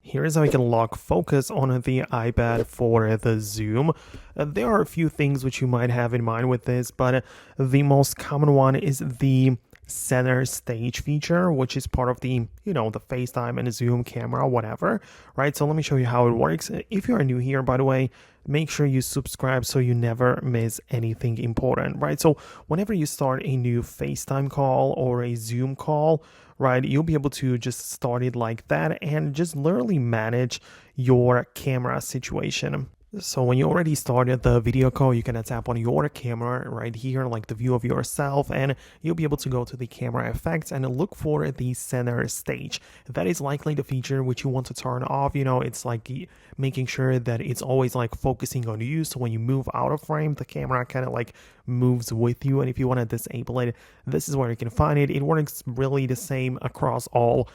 Here is how you can lock focus on the iPad for the zoom. There are a few things which you might have in mind with this, but the most common one is the center stage feature, which is part of the FaceTime and Zoom camera, whatever, right? So let me show you how it works. If you are new here, by the way, make sure you subscribe so you never miss anything important, right? So whenever you start a new FaceTime call or a Zoom call, right, you'll be able to just start it like that and just literally manage your camera situation. So when you already started the video call, you can tap on your camera right here, like the view of yourself, and you'll be able to go to the camera effects and look for the center stage. That is likely the feature which you want to turn off. It's like making sure that it's always like focusing on you. So when you move out of frame, the camera kind of like moves with you. And if you want to disable it, this is where you can find it. It works really the same across all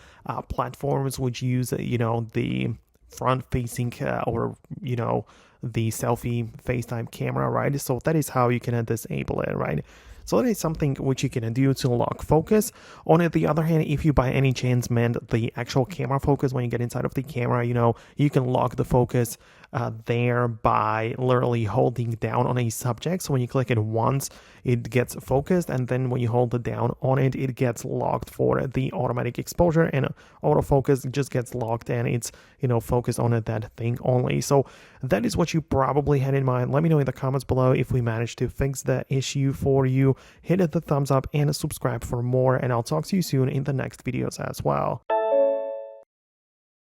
platforms which use, the front facing or the selfie FaceTime camera, right? So that is how you can disable it, right? So that is something which you can do to lock focus. On the other hand, if you by any chance meant the actual camera focus when you get inside of the camera, you can lock the focus there by literally holding down on a subject. So when you click it once, it gets focused, and then when you hold it down on it, it gets locked for the automatic exposure, and autofocus just gets locked and it's focused on that thing only. So that is what you probably had in mind. Let me know in the comments below if we managed to fix the issue for you. Hit the thumbs up and subscribe for more, and I'll talk to you soon in the next videos as well.